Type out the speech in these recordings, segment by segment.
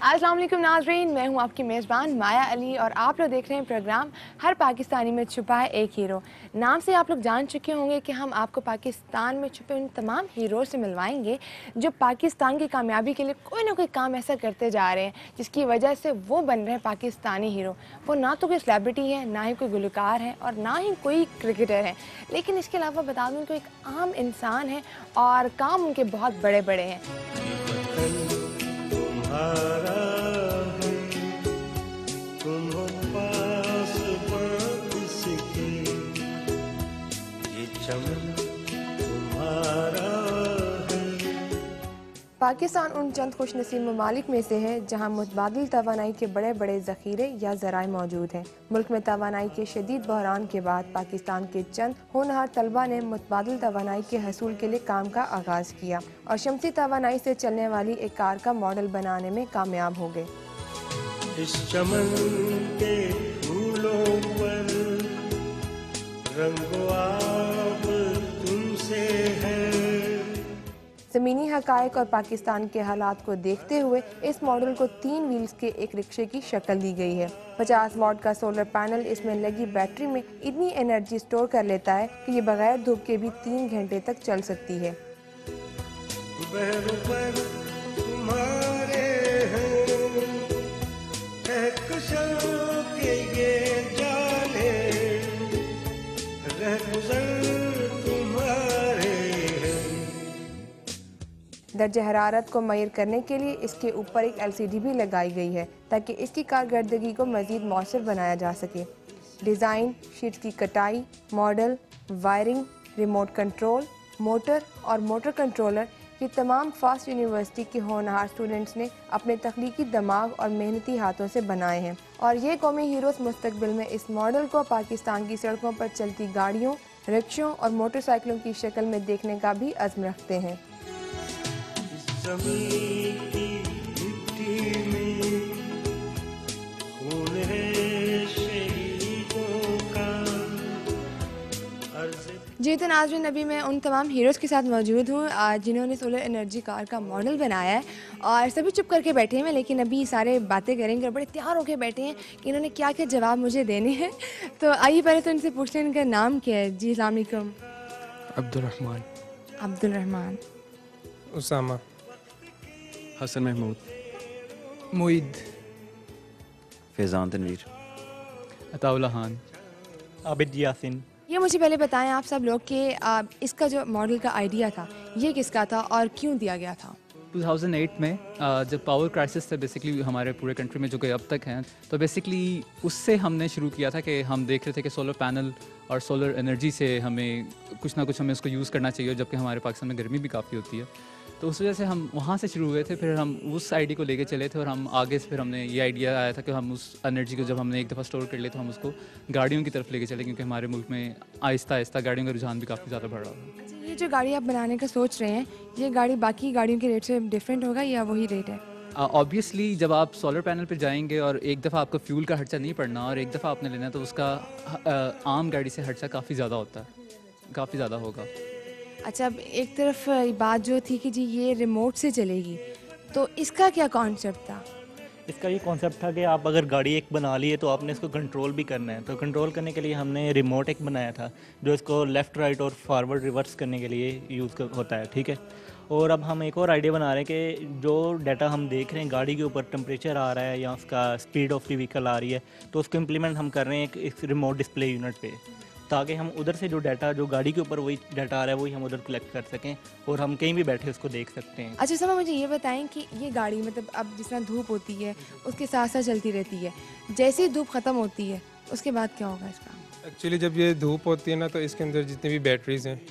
अस्सलाम वालेकुम नाज़रीन, मैं हूं आपकी मेज़बान माया अली और आप लोग देख रहे हैं प्रोग्राम हर पाकिस्तानी में छुपा है एक हीरो। नाम से आप लोग जान चुके होंगे कि हम आपको पाकिस्तान में छुपे उन तमाम हीरो से मिलवाएंगे जो पाकिस्तान की कामयाबी के लिए कोई ना कोई काम ऐसा करते जा रहे हैं जिसकी वजह से वो बन रहे हैं पाकिस्तानी हीरो। वो ना तो कोई सेलिब्रिटी है, ना ही कोई गुलकार है और ना ही कोई क्रिकेटर है, लेकिन इसके अलावा बता दूँ कि एक आम इंसान है और काम उनके बहुत बड़े बड़े हैं। तुम्हारा है, तुम हो पास किसके, ये चमन तुम्हारा है। पाकिस्तान उन चंद खुशनसीब ममालिक में से है जहाँ मुतबादिल तवानाई के बड़े बड़े ज़ख़ीरे या ज़राए मौजूद हैं। मुल्क में तवानाई के शदीद बहरान के बाद पाकिस्तान के चंद होनहार तलबा ने मुतबादिल तवानाई के हसूल के लिए काम का आगाज़ किया और शमसी तवानाई से चलने वाली एक कार का मॉडल बनाने में कामयाब हो गए। इस चमन के फूलों पर रंगो आब तुमसे है। ज़मीनी हक़ाइक़ और पाकिस्तान के हालात को देखते हुए इस मॉडल को 3 व्हील्स के एक रिक्शे की शक्ल दी गई है। 50 वाट का सोलर पैनल इसमें लगी बैटरी में इतनी एनर्जी स्टोर कर लेता है कि ये बगैर धूप के भी 3 घंटे तक चल सकती है। दर्जे हरारत को मयर करने के लिए इसके ऊपर एक LCD भी लगाई गई है ताकि इसकी कारकर्दगी को मज़ीद मौसर बनाया जा सके। डिज़ाइन, शीट्स की कटाई, model, wiring, remote control, motor और मोटर कंट्रोलर ये तमाम फास्ट यूनिवर्सिटी के होनहार स्टूडेंट्स ने अपने तख्लीकी दिमाग और मेहनती हाथों से बनाए हैं और ये कौमी हीरोज़ मुस्तकबिल में इस मॉडल को पाकिस्तान की सड़कों पर चलती गाड़ियों, रिक्शों और मोटरसाइकिलों की शक्ल में देखने का भी अज़्म रखते हैं। ज़मीन की मिट्टी में खून है शहीदों का। जी तो नाज़रीन, अभी मैं उन तमाम हीरोज़ के साथ मौजूद हूँ जिन्होंने सोलर एनर्जी कार का मॉडल बनाया है और सभी चुप करके बैठे हैं, लेकिन अभी सारे बातें करेंगे और बड़े तैयार होकर बैठे हैं कि इन्होंने क्या क्या जवाब मुझे देने हैं। तो आइए पहले तो इनसे पूछते हैं इनका नाम क्या है। जी अस्सलाम वालेकुम। अब्दुल रहमान। उसामा, हसन महमूद, मुईद, फैज़ान तनवीर, अताउल्ला खान, आबिद यासिन। ये मुझे पहले बताएं आप सब लोग कि इसका जो मॉडल का आइडिया था ये किसका था और क्यों दिया गया था? 2008 में जब पावर क्राइसिस था बेसिकली हमारे पूरे कंट्री में जो कि अब तक हैं, तो बेसिकली उससे हमने शुरू किया था कि हम देख रहे थे कि सोलर पैनल और सोलर एनर्जी से हमें कुछ ना कुछ हमें उसको यूज़ करना चाहिए, जबकि हमारे पाकिस्तान में गर्मी भी काफ़ी होती है। तो उस वजह से हम वहाँ से शुरू हुए थे, फिर हम उस आइडिया को लेके चले थे और हम आगे से फिर हमने ये आइडिया आया था कि हम उस एनर्जी को जब हमने एक दफ़ा स्टोर कर लिया तो हम उसको गाड़ियों की तरफ लेके चले, क्योंकि हमारे मुल्क में आहिस्ता आहिस्ता गाड़ियों का रुझान भी काफ़ी ज़्यादा बढ़ रहा था। अच्छा, ये जो गाड़ी आप बनाने का सोच रहे हैं ये गाड़ी बाकी गाड़ियों के रेट से डिफरेंट होगा या वही रेट है? ऑब्वियसली जब आप सोलर पैनल पर जाएंगे और एक दफ़ा आपका फ्यूल का खर्चा नहीं पड़ना और एक दफ़ा आपने लेना है तो उसका आम गाड़ी से खर्चा काफ़ी ज़्यादा होता है, काफ़ी ज़्यादा होगा। अच्छा, अब एक तरफ बात जो थी कि जी ये रिमोट से चलेगी, तो इसका क्या कॉन्सेप्ट था? इसका ये कॉन्सेप्ट था कि आप अगर गाड़ी एक बना लिए तो आपने इसको कंट्रोल भी करना है, तो कंट्रोल करने के लिए हमने रिमोट एक बनाया था जो इसको लेफ़्ट राइट और फॉरवर्ड रिवर्स करने के लिए यूज़ होता है, ठीक है। और अब हम एक और आइडिया बना रहे हैं कि जो डाटा हम देख रहे हैं गाड़ी के ऊपर टेम्परेचर आ रहा है या उसका स्पीड ऑफ द व्हीकल आ रही है, तो उसको इम्प्लीमेंट हम कर रहे हैं एक रिमोट डिस्प्ले यूनिट पे, ताकि हम उधर से जो डाटा जो गाड़ी के ऊपर वही डाटा आ रहा है वही हम उधर कलेक्ट कर सकें और हम कहीं भी बैठे उसको देख सकते हैं। अच्छा समा, मुझे ये बताएं कि ये गाड़ी मतलब अब जिस तरह धूप होती है उसके साथ साथ चलती रहती है, जैसे ही धूप ख़त्म होती है उसके बाद क्या होगा इसका? एक्चुअली जब ये धूप होती है ना तो इसके अंदर जितनी भी बैटरीज हैं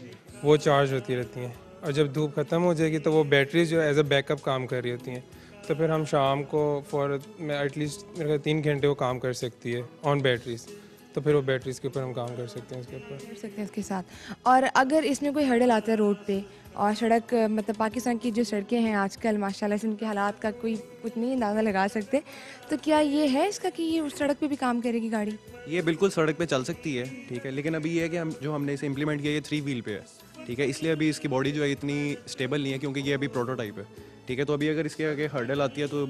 वो चार्ज होती रहती हैं और जब धूप ख़त्म हो जाएगी तो वो बैटरीज जो एज अ बैकअप काम कर रही होती हैं, तो फिर हम शाम को फॉर एटलीस्ट मेरे 3 घंटे वो काम कर सकती है ऑन बैटरीज, तो फिर वो बैटरीज के ऊपर हम काम कर सकते हैं इसके साथ। और अगर इसमें कोई हर्डल आता है रोड पे और सड़क मतलब पाकिस्तान की जो सड़कें हैं आजकल माशाल्लाह से उनके हालात का कोई कुछ नहीं अंदाज़ा लगा सकते, तो क्या ये है इसका कि ये उस सड़क पे भी काम करेगी गाड़ी? ये बिल्कुल सड़क पे चल सकती है, ठीक है, लेकिन अभी ये है कि हमने इसे इम्प्लीमेंट किया ये 3 व्हील पे है, ठीक है, इसलिए अभी इसकी बॉडी जो है इतनी स्टेबल नहीं है क्योंकि ये अभी प्रोटोटाइप है। ठीक है। तो अभी अगर इसके आगे हर्डल आती है तो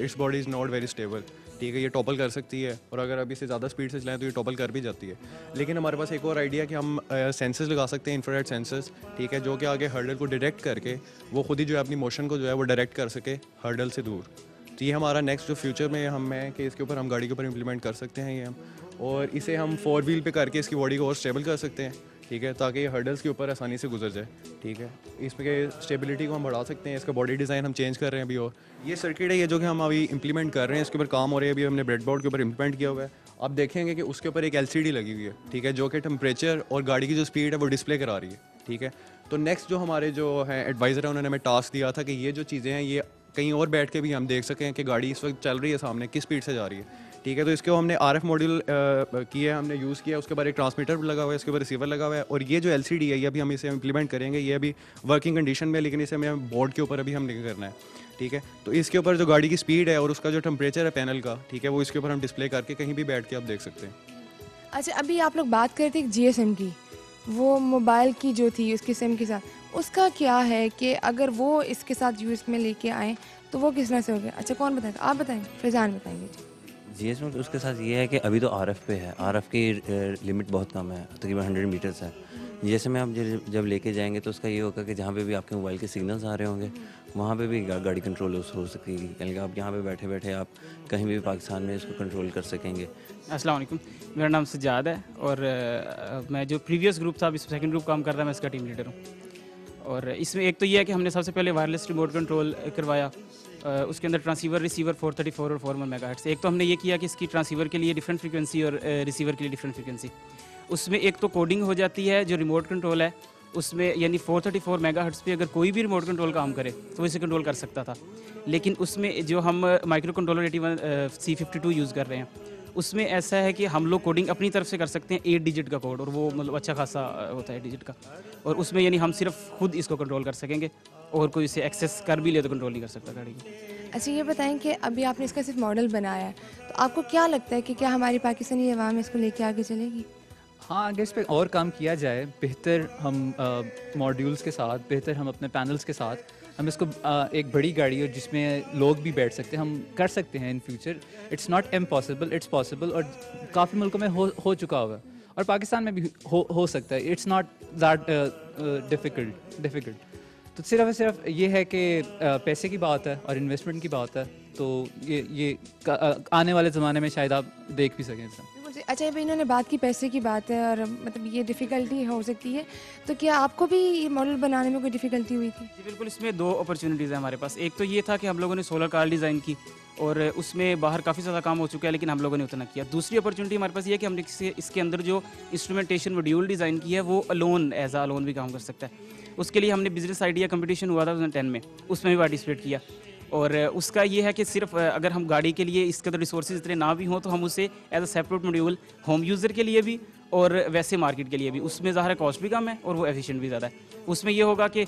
its body is not very stable, ठीक है। ये टॉपल कर सकती है और अगर अभी से ज़्यादा स्पीड से चलाएं तो ये टॉपल कर भी जाती है। लेकिन हमारे पास एक और आइडिया कि हम सेंसर्स लगा सकते हैं, इंफ्रारेड सेंसर्स, ठीक है, जो कि आगे हर्डल को डिटेक्ट करके वो खुद ही जो है अपनी मोशन को जो है वो डायरेक्ट कर सके हर्डल से दूर। तो ये हमारा नेक्स्ट जो फ्यूचर में हम है कि इसके ऊपर हम गाड़ी के ऊपर इम्प्लीमेंट कर सकते हैं ये हम, और इसे हम 4 व्हील पे करके इसकी बॉडी को और स्टेबल कर सकते हैं, ठीक है, ताकि ये हर्डल्स के ऊपर आसानी से गुजर जाए, ठीक है। इसमें स्टेबिलिटी को हम बढ़ा सकते हैं, इसका बॉडी डिज़ाइन हम चेंज कर रहे हैं अभी। और ये सर्किट है ये जो कि हम अभी इंप्लीमेंट कर रहे हैं, इसके ऊपर काम हो रही है, अभी हमने ब्रेडबोर्ड के ऊपर इंप्लीमेंट किया हुआ है। आप देखेंगे कि उसके ऊपर एक LCD लगी हुई है, ठीक है, जो कि टेम्परेचर और गाड़ी की जो स्पीड है वो डिस्प्ले करा रही है, ठीक है। तो नेक्स्ट जो हमारे जो है एडवाइज़र है उन्होंने हमें टास्क दिया था कि ये जो चीज़ें हैं ये कहीं और बैठ के भी हम देख सकें कि गाड़ी इस वक्त चल रही है सामने किस स्पीड से जा रही है, ठीक है। तो इसके हमने RF मॉड्यूल किया है, हमने यूज़ किया, उसके बाद एक ट्रांसमीटर लगा हुआ है, इसके ऊपर रिसीवर लगा हुआ है, और ये जो LCD है ये अभी हम इसे इम्प्लीमेंट करेंगे। ये अभी वर्किंग कंडीशन में, लेकिन इसे हमें बोर्ड के ऊपर अभी हम नहीं करना है, ठीक है। तो इसके ऊपर जो गाड़ी की स्पीड है और उसका जो टेम्परेचर है पैनल का, ठीक है, वो इसके ऊपर हम डिस्प्ले करके कहीं भी बैठ के आप देख सकते हैं। अच्छा, अभी आप लोग बात करते थे GSM की, वो मोबाइल की जो थी उसके सिम के साथ, उसका क्या है कि अगर वो इसके साथ यूज़ में लेके आएँ तो वो किस तरह से हो गया? अच्छा, कौन बताएगा? आप बताएंगे? फैज़ान बताएंगे जी। GSM उसके साथ ये है कि अभी तो RF पे है, RF की लिमिट बहुत कम है, तकरीबन 100 मीटर्स है। GSM में आप जब लेके जाएंगे तो उसका ये होगा कि जहाँ पे भी आपके मोबाइल के सिग्नल्स आ रहे होंगे वहाँ पे भी गाड़ी कंट्रोल हो सकेगी, यानी कि आप यहाँ पे बैठे बैठे आप कहीं भी पाकिस्तान में इसको कंट्रोल कर सकेंगे। अस्सलाम वालेकुम, मेरा नाम सज्जाद है और मैं जो प्रीवियस ग्रुप था, अभी सेकंड ग्रुप काम कर रहा है, मैं इसका टीम लीडर हूँ। और इसमें एक तो ये है कि हमने सबसे पहले वायरलेस रिमोट कंट्रोल करवाया, उसके अंदर ट्रांसीवर रिसीवर 434 और 41 मेगाहर्ट्ज़। एक तो हमने ये किया कि इसकी ट्रांसीवर के लिए डिफरेंट फ्रीक्वेंसी और रिसीवर के लिए डिफरेंट फ्रीक्वेंसी, उसमें एक तो कोडिंग हो जाती है। जो रिमोट कंट्रोल है उसमें यानी 434 मेगाहर्ट्ज़ पे अगर कोई भी रिमोट कंट्रोल काम करे तो इसे कंट्रोल कर सकता था, लेकिन उसमें जो हम माइक्रो कंट्रोलर 81C52 यूज़ कर रहे हैं उसमें ऐसा है कि हम लोग कोडिंग अपनी तरफ से कर सकते हैं 8 डिजिट का कोड, और वो मतलब अच्छा खासा होता है डिजिट का, और उसमें यानी हम सिर्फ खुद इसको कंट्रोल कर सकेंगे और कोई इसे एक्सेस कर भी ले तो कंट्रोल नहीं कर सकता गाड़ी को। अच्छा, ये बताएं कि अभी आपने इसका सिर्फ मॉडल बनाया है, तो आपको क्या लगता है कि क्या हमारी पाकिस्तानी अवाम इसको लेके आगे चलेगी? हाँ, अगर इस पर और काम किया जाए, बेहतर हम मॉड्यूल्स के साथ, बेहतर हम अपने पैनल्स के साथ हम इसको एक बड़ी गाड़ी और जिसमें लोग भी बैठ सकते हैं, हम कर सकते हैं in future. It's not impossible, it's possible, और काफ़ी मुल्कों में हो चुका हुआ है और पाकिस्तान में भी हो सकता है। It's not that difficult. तो सिर्फ ये है कि पैसे की बात है और इन्वेस्टमेंट की बात है, तो ये आने वाले ज़माने में शायद आप देख भी सकें इसे। अच्छा, भाई इन्होंने बात की पैसे की बात है और मतलब ये डिफ़िकल्टी हो सकती है, तो क्या आपको भी ये मॉडल बनाने में कोई डिफ़िकल्टी हुई थी? जी बिल्कुल, इसमें 2 अपॉर्चुनिटीज़ हैं हमारे पास। एक तो ये था कि हम लोगों ने सोलर कार डिज़ाइन की और उसमें बाहर काफ़ी ज़्यादा काम हो चुका है, लेकिन हम लोगों ने उतना किया। दूसरी अपॉर्चुनिटी हमारे पास ये है कि हमने इसके अंदर जो इंस्ट्रूमेंटेशन मॉड्यूल डिज़ाइन की है वो अलोन भी काम कर सकता है। उसके लिए हमने बिजनेस आइडिया कंपटीशन हुआ था 2010 में, उसमें भी पार्टिसिपेट किया, और उसका ये है कि सिर्फ अगर हम गाड़ी के लिए इसके अंदर रिसोर्सेज इतने ना भी हों तो हम उसे as a separate module home user के लिए भी और वैसे मार्केट के लिए भी, उसमें ज़ाहिर है कॉस्ट भी कम है और वो एफिशिएंट भी ज़्यादा है। उसमें ये होगा कि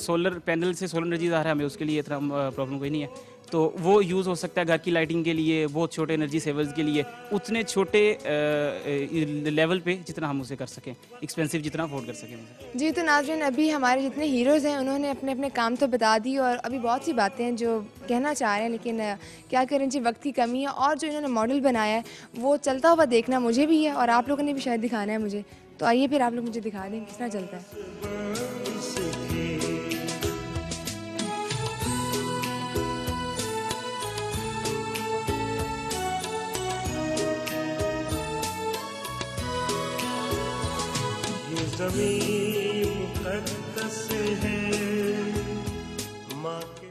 सोलर पैनल से सोलर एनर्जी ज़ाहिर है हमें उसके लिए इतना प्रॉब्लम कोई नहीं है, तो वो यूज़ हो सकता है घर की लाइटिंग के लिए, बहुत छोटे एनर्जी सेवर्स के लिए, उतने छोटे लेवल पे जितना हम उसे कर सकें, एक्सपेंसिव जितना अफोर्ड कर सकें। जी, तो नाज़रीन, अभी हमारे जितने हीरोज़ हैं उन्होंने अपने अपने काम तो बता दी और अभी बहुत सी बातें हैं जो कहना चाह रहे हैं, लेकिन क्या करें जी, वक्त की कमी है। और जो इन्होंने मॉडल बनाया है वो चलता हुआ देखना मुझे भी है और आप लोगों ने भी शायद दिखाना है मुझे, तो आइए फिर आप लोग मुझे दिखा दें किस तरह चलता है।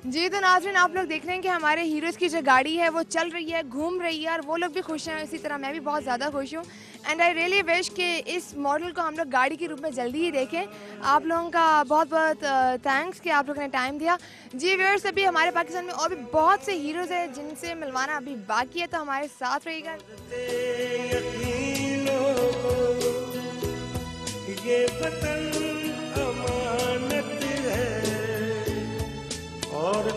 जी, तो नाज़रीन, आप लोग देख रहे हैं कि हमारे हीरोज़ की जो गाड़ी है वो चल रही है, घूम रही है और वो लोग भी खुश हैं, इसी तरह मैं भी बहुत ज़्यादा खुश हूँ। एंड आई रियली विश कि इस मॉडल को हम लोग गाड़ी के रूप में जल्दी ही देखें। आप लोगों का बहुत बहुत थैंक्स कि आप लोगों ने टाइम दिया। जी व्यूअर्स, अभी हमारे पाकिस्तान में और भी बहुत से हीरोज़ हैं जिनसे मिलवाना अभी बाकी है, तो हमारे साथ रहिएगा। ये वतन अमानत है और